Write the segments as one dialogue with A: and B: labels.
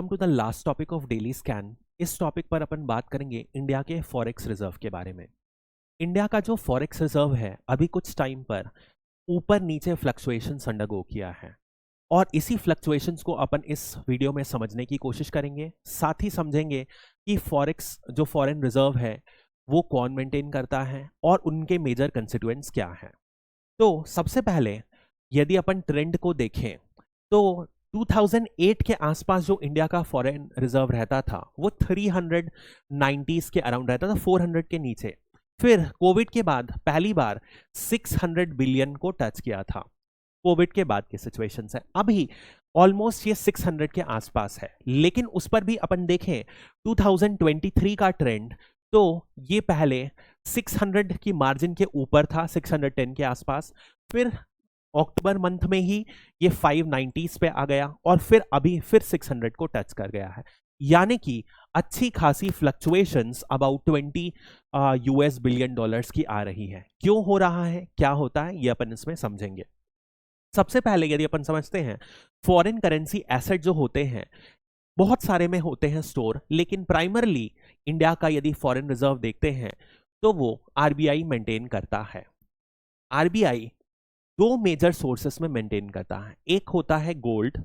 A: Come to the last topic of daily scan. इस topic पर अपन बात करेंगे इंडिया के फॉरेक्स रिजर्व के बारे में। इंडिया का जो फॉरेक्स रिजर्व है अभी कुछ टाइम पर ऊपर नीचे फ्लक्चुएशंस अंडरगो किया है और इसी फ्लक्चुएशंस को अपन इस वीडियो में समझने की कोशिश करेंगे। साथ ही समझेंगे कि फॉरेक्स जो फॉरेन रिजर्व है वो कौन मेंटेन करता है और उनके मेजर कंस्टिट्यूएंट्स क्या हैं। तो सबसे पहले यदि अपन ट्रेंड को देखें तो 2008 के आसपास जो इंडिया का फॉरेन रिजर्व रहता था वो 390s के अराउंड रहता था, 400 के नीचे। फिर कोविड के बाद पहली बार 600 बिलियन को टच किया था। कोविड के बाद की सिचुएशन है, अभी ऑलमोस्ट ये 600 के आसपास है। लेकिन उस पर भी अपन देखें 2023 का ट्रेंड तो ये पहले 600 की मार्जिन के ऊपर था, 610 के आसपास। फिर अक्टूबर मंथ में ही ये 590s पे आ गया और फिर अभी फिर 600 को टच कर गया है। यानी कि अच्छी खासी fluctuations about 20 US billion dollars की आ रही है। क्यों हो रहा है, क्या होता है, ये अपन इसमें समझेंगे। सबसे पहले यदि अपन समझते हैं फॉरेन करेंसी एसेट जो होते हैं बहुत सारे में होते हैं स्टोर, लेकिन प्राइमरली इंडिया का यदि फॉरेन रिजर्व देखते हैं तो वो आरबीआई मेंटेन करता है। आरबीआई दो मेजर सोर्सेस में मेंटेन करता है, एक होता है गोल्ड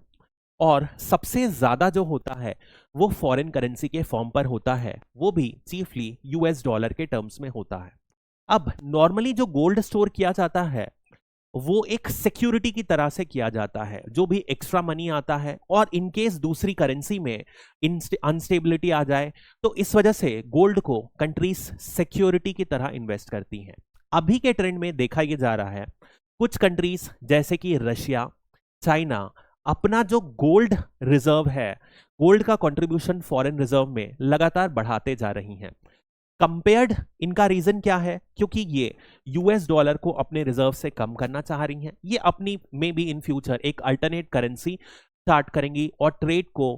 A: और सबसे ज्यादा जो होता है वो फॉरेन करेंसी के फॉर्म पर होता है, वो भी चीफली यूएस डॉलर के टर्म्स में होता है। अब नॉर्मली जो गोल्ड स्टोर किया जाता है वो एक सिक्योरिटी की तरह से किया जाता है। जो भी एक्स्ट्रा मनी आता है और इनकेस दूसरी करेंसी में अनस्टेबिलिटी आ जाए तो इस वजह से गोल्ड को कंट्रीज सिक्योरिटी की तरह इन्वेस्ट करती हैं। अभी के ट्रेंड में देखा यह जा रहा है कुछ कंट्रीज जैसे कि रशिया, चाइना अपना जो गोल्ड रिजर्व है, गोल्ड का कंट्रीब्यूशन फॉरेन रिजर्व में लगातार बढ़ाते जा रही हैं। कंपेयर्ड इनका रीजन क्या है? क्योंकि ये यूएस डॉलर को अपने रिजर्व से कम करना चाह रही हैं। ये अपनी में भी इन फ्यूचर एक अल्टरनेट करेंसी स्टार्ट करेंगी और ट्रेड को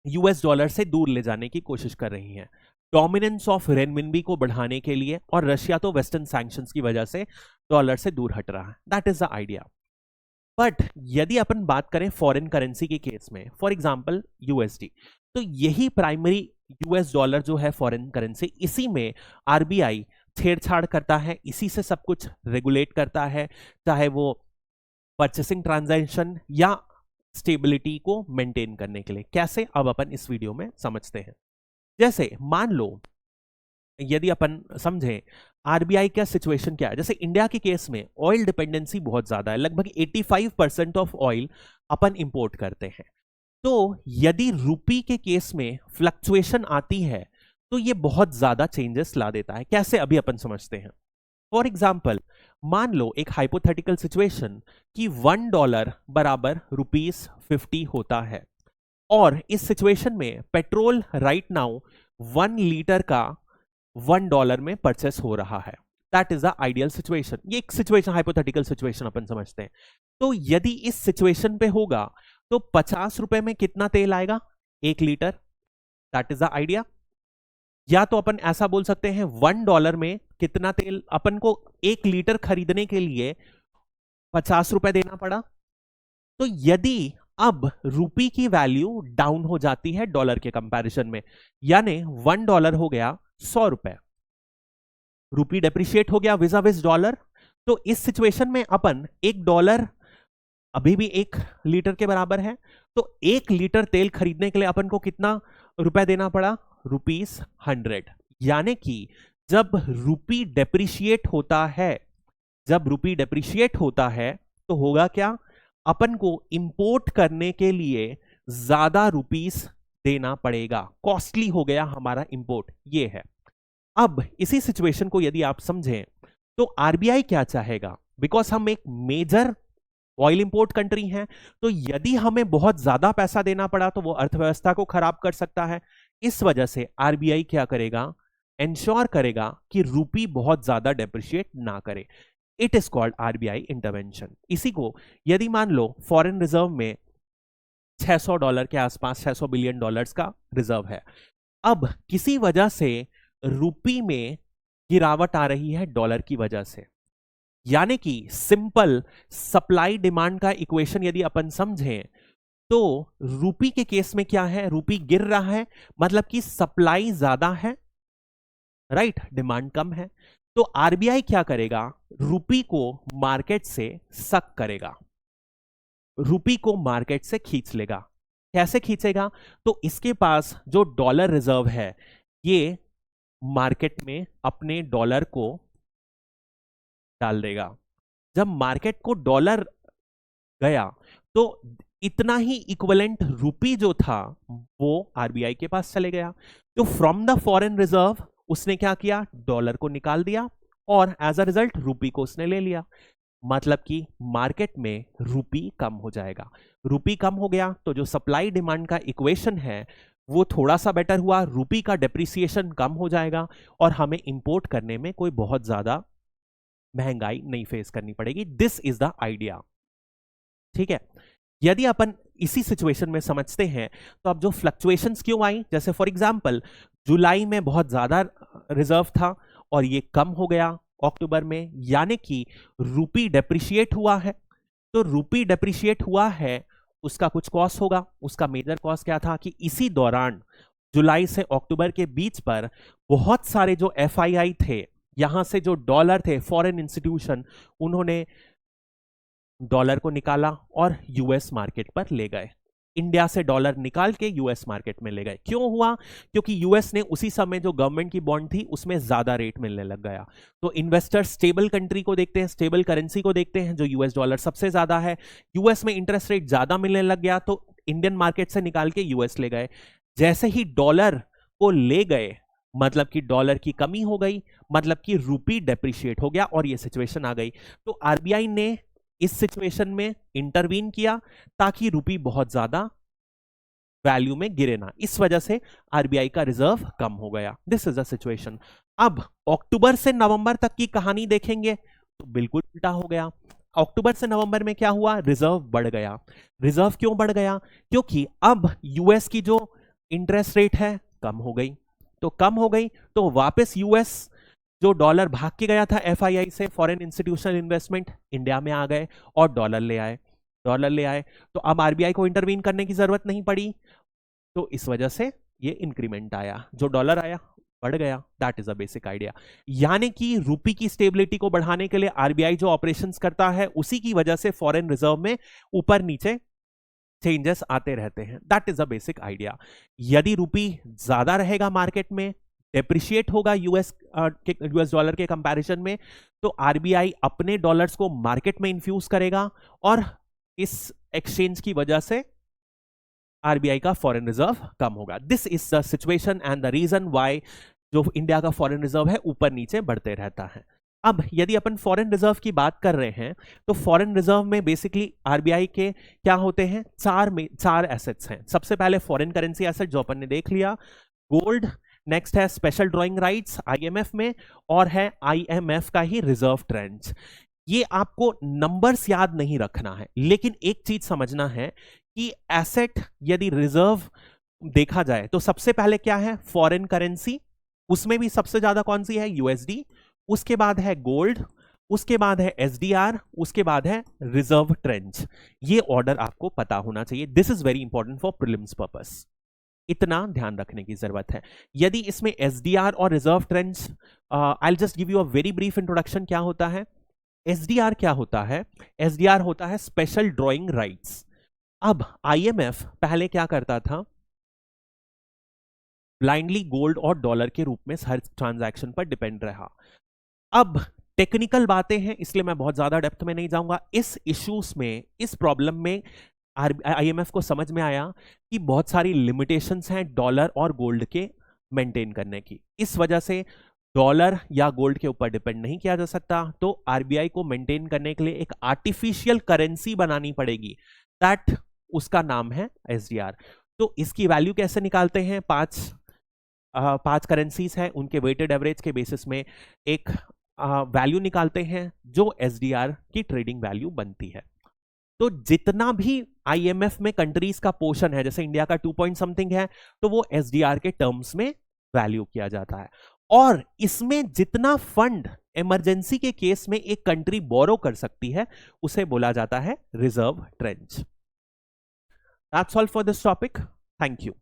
A: यूएस डॉलर से दूर ले जाने की कोशिश कर रही हैं, डोमिनेंस ऑफ रेनमिनबी को बढ़ाने के लिए। और रशिया तो वेस्टर्न सैंक्शंस की वजह से डॉलर से दूर हट रहा है। That is the idea. But यदि अपन बात करें फॉरेन करेंसी के केस में, फॉर एग्जांपल यूएसडी, तो यही प्राइमरी यूएस डॉलर जो है फॉरेन करेंसी, इसी में आरबीआई छेड़छाड़ करता है, इसी से सब कुछ रेगुलेट करता है, चाहे वो परचेसिंग ट्रांजैक्शन या स्टेबिलिटी को मेंटेन करने के लिए। कैसे, अब अपन इस वीडियो में समझते हैं। जैसे मान लो यदि अपन समझें आरबीआई का सिचुएशन क्या है। जैसे इंडिया के केस में ऑयल डिपेंडेंसी बहुत ज्यादा है, लगभग 85% ऑफ ऑयल अपन इंपोर्ट करते हैं। तो यदि रुपी के केस में फ्लक्चुएशन आती है तो ये बहुत ज्यादा चेंजेस ला देता है। कैसे, अभी अपन समझते हैं। फॉर एग्जाम्पल मान लो एक हाइपोथेटिकल सिचुएशन कि $1 बराबर ₹50 होता है और इस सिचुएशन में पेट्रोल राइट नाउ 1 लीटर का $1 में परचेस हो रहा है। That is the ideal situation. ये एक सिचुएशन, हाइपोथेटिकल सिचुएशन अपन समझते हैं। तो यदि इस सिचुएशन पे होगा तो 50 रुपए में कितना तेल आएगा? 1 litre. That is the idea. या तो अपन ऐसा बोल सकते हैं $1 में कितना तेल अपन को 1 लीटर खरीदने के लिए 50 रुपए देना पड़ा। तो यदि अब रुपी की वैल्यू डाउन हो जाती है डॉलर के कंपैरिजन में, यानी $1 हो गया 100 रुपए, रुपी डेप्रिशिएट हो गया विजा विज डॉलर। तो इस सिचुएशन में अपन $1 अभी भी 1 लीटर के बराबर है, तो 1 लीटर तेल खरीदने के लिए अपन को कितना रुपए देना पड़ा? ₹100। यानी कि जब रुपी डेप्रिशिएट होता है, जब रुपी डेप्रिशिएट होता है तो होगा क्या? अपन को इंपोर्ट करने के लिए ज्यादा रुपीस देना पड़ेगा, कॉस्टली हो गया हमारा इंपोर्ट। ये है। अब इसी सिचुएशन को यदि आप समझें तो आरबीआई क्या चाहेगा? बिकॉज हम एक मेजर ऑयल इंपोर्ट कंट्री हैं, तो यदि हमें बहुत ज्यादा पैसा देना पड़ा तो वो अर्थव्यवस्था को खराब कर सकता है। इस वजह से आरबीआई क्या करेगा? इंश्योर करेगा कि रुपी बहुत ज्यादा डेप्रिशिएट ना करे। It is called RBI intervention. इसी को यदि मान लो फॉरेन रिजर्व में $600 के आसपास, 600 बिलियन डॉलर्स का रिजर्व है, अब किसी वजह से रुपी में गिरावट आ रही है डॉलर की वजह से, यानी कि सिंपल सप्लाई डिमांड का इक्वेशन यदि अपन समझें तो रूपी के केस में क्या है, रूपी गिर रहा है, मतलब कि सप्लाई ज्यादा है, राइट, डिमांड कम है। तो आरबीआई क्या करेगा, रूपी को मार्केट से सक करेगा, रूपी को मार्केट से खींच लेगा। कैसे खींचेगा, तो इसके पास जो डॉलर रिजर्व है, ये मार्केट में अपने डॉलर को डाल देगा। जब मार्केट को डॉलर गया तो इतना ही इक्विवेलेंट रूपी जो था वो आरबीआई के पास चले गया। तो फ्रॉम द फॉरेन रिजर्व उसने क्या किया, डॉलर को निकाल दिया और एज अ रिजल्ट रूपी को उसने ले लिया। मतलब कि मार्केट में रूपी कम हो जाएगा। रूपी कम हो गया तो जो सप्लाई डिमांड का इक्वेशन है वो थोड़ा सा बेटर हुआ, रूपी का डेप्रिसिएशन कम हो जाएगा और हमें इंपोर्ट करने में कोई बहुत ज्यादा महंगाई नहीं फेस करनी पड़ेगी। दिस इज द आइडिया, ठीक है। यदि अपन इसी सिचुएशन में समझते हैं तो अब जो फ्लक्चुएशंस क्यों आई, जैसे फॉर एग्जांपल जुलाई में बहुत ज्यादा रिजर्व था और ये कम हो गया अक्टूबर में, यानी कि रूपी डेप्रिशिएट हुआ है। तो रूपी डेप्रिशिएट हुआ है, उसका कुछ कॉस्ट होगा। उसका मेजर कॉस्ट क्या था कि इसी दौरान जुलाई से अक्टूबर के बीच पर बहुत सारे जो एफआईआई थे, यहां से जो डॉलर थे, फॉरेन इंस्टीट्यूशन, उन्होंने डॉलर को निकाला और यूएस मार्केट पर ले गए। इंडिया से डॉलर निकाल के यूएस मार्केट में ले गए। क्यों हुआ, क्योंकि यूएस ने उसी समय जो गवर्नमेंट की बॉन्ड थी उसमें ज्यादा रेट मिलने लग गया। तो इन्वेस्टर स्टेबल कंट्री को देखते हैं, स्टेबल करेंसी को देखते हैं, जो यूएस डॉलर सबसे ज्यादा है। यूएस में इंटरेस्ट रेट ज्यादा मिलने लग गया तो इंडियन मार्केट से निकाल के यूएस ले गए। जैसे ही डॉलर को ले गए मतलब कि डॉलर की कमी हो गई, मतलब कि रूपी डेप्रिशिएट हो गया और ये सिचुएशन आ गई। तो आरबीआई ने इस सिचुएशन में इंटरवीन किया ताकि रूपी बहुत ज्यादा वैल्यू में गिरे ना। इस वजह से आरबीआई का रिजर्व कम हो गया। This is the situation. अब अक्टूबर से नवंबर तक की कहानी देखेंगे तो बिल्कुल उल्टा हो गया। अक्टूबर से नवंबर में क्या हुआ, रिजर्व बढ़ गया। रिजर्व क्यों बढ़ गया, क्योंकि अब यूएस की जो इंटरेस्ट रेट है कम हो गई। तो कम हो गई तो वापस यूएस जो डॉलर भाग के गया था एफआईआई से, फॉरेन इंस्टीट्यूशनल इन्वेस्टमेंट, इंडिया में आ गए और डॉलर ले आए। डॉलर ले आए तो अब आरबीआई को इंटरवीन करने की जरूरत नहीं पड़ी। तो इस वजह से ये इंक्रीमेंट आया, जो डॉलर आया बढ़ गया। That is a basic idea. यानी कि रूपी की स्टेबिलिटी को बढ़ाने के लिए आरबीआई जो ऑपरेशंस करता है उसी की वजह से फॉरेन रिजर्व में ऊपर नीचे चेंजेस आते रहते हैं। That is a basic idea. यदि रूपी ज्यादा रहेगा मार्केट में, डेप्रिशिएट होगा यूएस डॉलर के कंपैरिजन में, तो आरबीआई अपने डॉलर्स को मार्केट में इन्फ्यूज करेगा और इस एक्सचेंज की वजह से आरबीआई का फॉरेन रिजर्व कम होगा। This is the situation and the reason why जो इंडिया का फॉरेन रिजर्व है ऊपर नीचे बढ़ते रहता है। अब यदि अपन फॉरेन रिजर्व की बात कर रहे हैं तो फॉरेन रिजर्व में बेसिकली आरबीआई के क्या होते हैं, चार एसेट्स हैं। सबसे पहले फॉरेन करेंसी एसेट जो अपन ने देख लिया, गोल्ड, नेक्स्ट है स्पेशल ड्रॉइंग राइट्स आईएमएफ में, और है आईएमएफ का ही रिजर्व ट्रेंड्स। ये आपको नंबर्स याद नहीं रखना है, लेकिन एक चीज समझना है कि एसेट यदि रिजर्व देखा जाए तो सबसे पहले क्या है, फॉरेन करेंसी, उसमें भी सबसे ज्यादा कौन सी है, यूएसडी, उसके बाद है गोल्ड, उसके बाद है एसडीआर, उसके बाद है रिजर्व ट्रेंड्स। ये ऑर्डर आपको पता होना चाहिए। This is very important for prelims purpose, इतना ध्यान रखने की जरूरत है। यदि इसमें एसडीआर और reserve trends, I just give you a very brief introduction. क्या होता है एसडीआर, क्या होता है, एसडीआर होता है स्पेशल ड्रॉइंग राइट्स। अब आईएमएफ पहले क्या करता था, ब्लाइंडली गोल्ड और डॉलर के रूप में हर ट्रांजैक्शन पर डिपेंड रहा। अब टेक्निकल बातें हैं इसलिए मैं बहुत ज्यादा डेप्थ में नहीं जाऊंगा। इस इश्यूज में, इस प्रॉब्लम में आईएमएफ को समझ में आया कि बहुत सारी लिमिटेशंस हैं डॉलर और गोल्ड के मेंटेन करने की। इस वजह से डॉलर या गोल्ड के ऊपर डिपेंड नहीं किया जा सकता, तो आरबीआई को मेंटेन करने के लिए एक आर्टिफिशियल करेंसी बनानी पड़ेगी। दैट उसका नाम है एसडीआर। तो इसकी वैल्यू कैसे निकालते हैं, पांच करेंसीज हैं, उनके वेटेड एवरेज के बेसिस में एक वैल्यू निकालते हैं जो एसडीआर की ट्रेडिंग वैल्यू बनती है। तो जितना भी आईएमएफ में कंट्रीज का पोर्शन है, जैसे इंडिया का 2 पॉइंट समथिंग है, तो वो एसडीआर के टर्म्स में वैल्यू किया जाता है। और इसमें जितना फंड इमरजेंसी के केस में एक कंट्री बोरो कर सकती है उसे बोला जाता है reserve trench. That's all for this topic. Thank you.